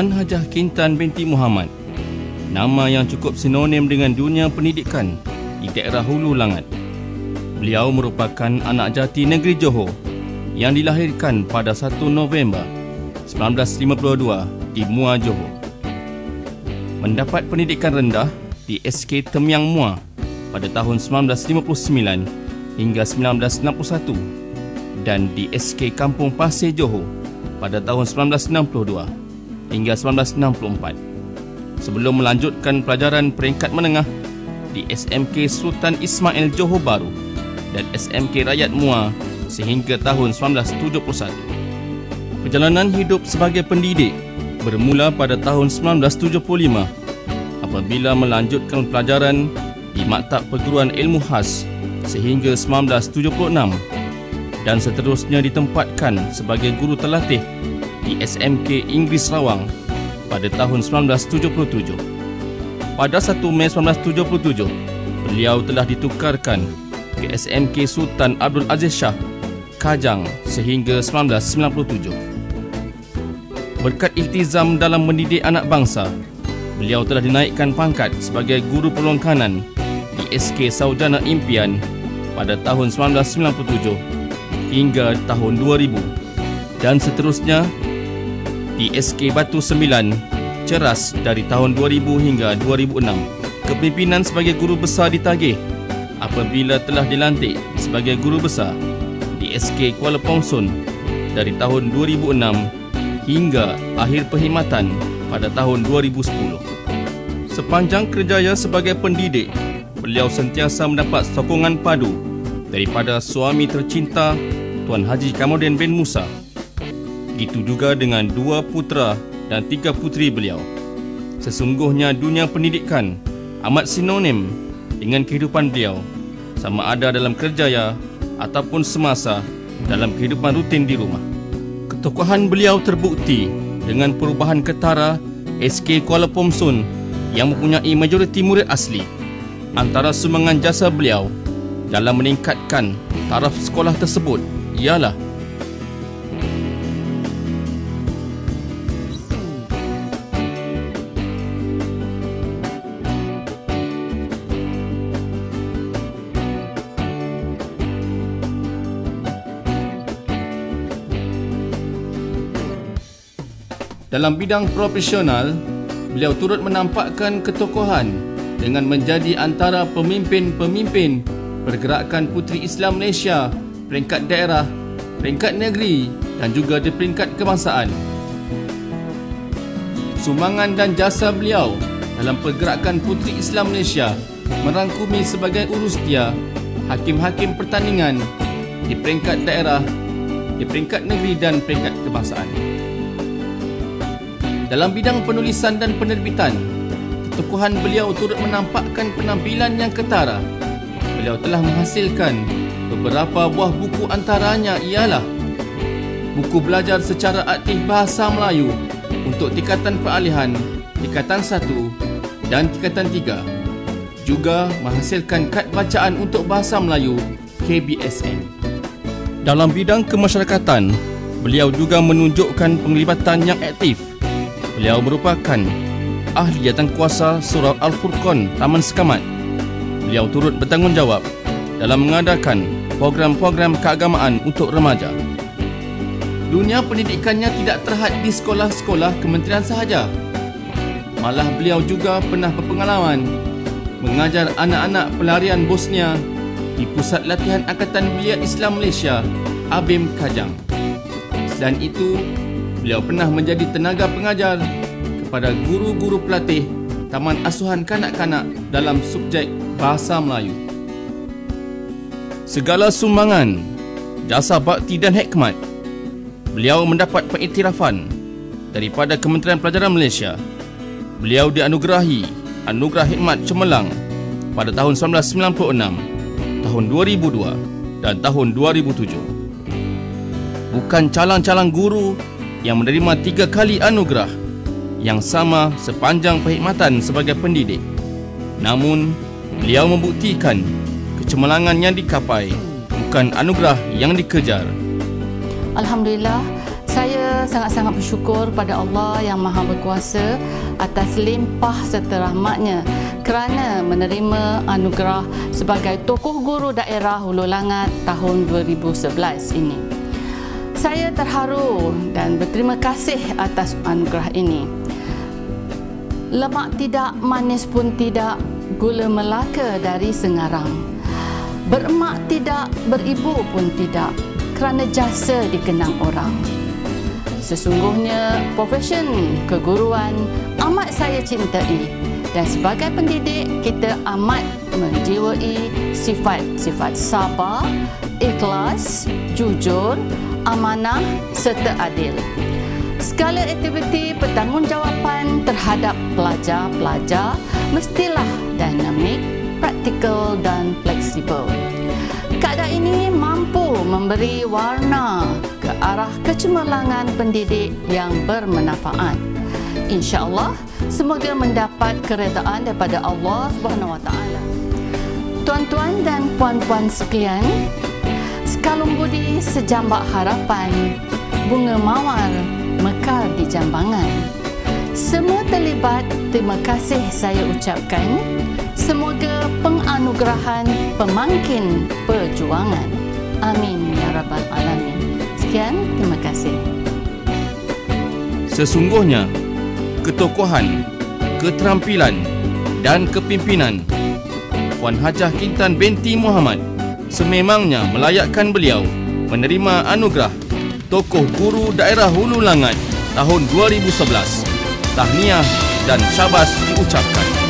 Tuan Hajah Kintan binti Muhammad, nama yang cukup sinonim dengan dunia pendidikan di daerah Hulu Langat. Beliau merupakan anak jati negeri Johor yang dilahirkan pada 1 November 1952 di Muar, Johor. Mendapat pendidikan rendah di SK Temyang Muar pada tahun 1959 hingga 1961 dan di SK Kampung Pasir Johor pada tahun 1962 hingga 1964 sebelum melanjutkan pelajaran peringkat menengah di SMK Sultan Ismail Johor Bahru dan SMK Rakyat Muar sehingga tahun 1971. Perjalanan hidup sebagai pendidik bermula pada tahun 1975 apabila melanjutkan pelajaran di Maktab Perguruan Ilmu Khas sehingga 1976 dan seterusnya ditempatkan sebagai guru terlatih di SMK Inggeris Rawang pada tahun 1977. Pada 1 Mei 1977, beliau telah ditukarkan ke SMK Sultan Abdul Aziz Shah, Kajang sehingga 1997. Berkat iltizam dalam mendidik anak bangsa, beliau telah dinaikkan pangkat sebagai guru peluang kanan di SK Saujana Impian pada tahun 1997 hingga tahun 2000 dan seterusnya di SK Batu Sembilan Ceras dari tahun 2000 hingga 2006. Kepimpinan sebagai guru besar ditagih apabila telah dilantik sebagai guru besar di SK Kuala Pongsun dari tahun 2006 hingga akhir perkhidmatan pada tahun 2010. Sepanjang kerjaya sebagai pendidik, beliau sentiasa mendapat sokongan padu daripada suami tercinta Tuan Haji Kamarudin bin Musa. Begitu juga dengan 2 putera dan 3 puteri beliau. Sesungguhnya dunia pendidikan amat sinonim dengan kehidupan beliau, sama ada dalam kerjaya ataupun semasa dalam kehidupan rutin di rumah. Ketokohan beliau terbukti dengan perubahan ketara SK Kuala Pongsun yang mempunyai majoriti murid asli. Antara sumbangan jasa beliau dalam meningkatkan taraf sekolah tersebut ialah dalam bidang profesional, beliau turut menampakkan ketokohan dengan menjadi antara pemimpin-pemimpin pergerakan Puteri Islam Malaysia peringkat daerah, peringkat negeri dan juga di peringkat kebangsaan. Sumbangan dan jasa beliau dalam pergerakan Puteri Islam Malaysia merangkumi sebagai urustia hakim-hakim pertandingan di peringkat daerah, di peringkat negeri dan peringkat kebangsaan. Dalam bidang penulisan dan penerbitan, ketokohan beliau turut menampakkan penampilan yang ketara. Beliau telah menghasilkan beberapa buah buku, antaranya ialah buku belajar secara aktif bahasa Melayu untuk tingkatan peralihan, tingkatan 1 dan tingkatan 3. Juga menghasilkan kad bacaan untuk bahasa Melayu KBSN. Dalam bidang kemasyarakatan, beliau juga menunjukkan penglibatan yang aktif. Beliau merupakan ahli jawatankuasa Surau Al-Furqan Taman Sekamat. Beliau turut bertanggungjawab dalam mengadakan program-program keagamaan untuk remaja. Dunia pendidikannya tidak terhad di sekolah-sekolah kementerian sahaja. Malah beliau juga pernah berpengalaman mengajar anak-anak pelarian Bosnia di Pusat Latihan Angkatan Belia Islam Malaysia, ABIM Kajang. Selain itu, beliau pernah menjadi tenaga pengajar kepada guru-guru pelatih Taman Asuhan Kanak-kanak dalam subjek Bahasa Melayu. Segala sumbangan, jasa bakti dan hikmat, beliau mendapat pengiktirafan daripada Kementerian Pelajaran Malaysia. Beliau dianugerahi Anugerah Hikmat Cemerlang pada tahun 1996, tahun 2002 dan tahun 2007. Bukan calang-calang guru yang menerima 3 kali anugerah yang sama sepanjang perkhidmatan sebagai pendidik. Namun, beliau membuktikan kecemerlangan yang dicapai bukan anugerah yang dikejar. Alhamdulillah, saya Saya sangat-sangat bersyukur pada Allah yang Maha Berkuasa atas limpah serta rahmatnya kerana menerima anugerah sebagai tokoh guru daerah Hulu Langat tahun 2011 ini. Saya terharu dan berterima kasih atas anugerah ini. Lemak tidak, manis pun tidak, gula Melaka dari Sengarang. Beremak tidak, beribu pun tidak, kerana jasa dikenang orang. Sesungguhnya profesion keguruan amat saya cintai dan sebagai pendidik kita amat menjiwai sifat-sifat sabar, ikhlas, jujur, amanah serta adil. Segala aktiviti pertanggungjawapan terhadap pelajar-pelajar mestilah dinamik, praktikal dan fleksibel. Keadaan ini mampu memberi warna ke arah kecemerlangan pendidik yang bermanfaat. InsyaAllah, semoga mendapat keredaan daripada Allah SWT. Tuan-tuan dan puan-puan sekalian, sekalung budi sejambak harapan, bunga mawar mekar di jambangan. Semua terlibat, terima kasih saya ucapkan. Semoga penganugerahan pemangkin perjuangan. Amin ya Rabbal Alamin. Sekian, terima kasih. Sesungguhnya, ketokohan, keterampilan dan kepimpinan Puan Hajah Kintan binti Muhammad sememangnya melayakkan beliau menerima anugerah Tokoh Guru Daerah Hulu Langat tahun 2011. Tahniah dan syabas diucapkan.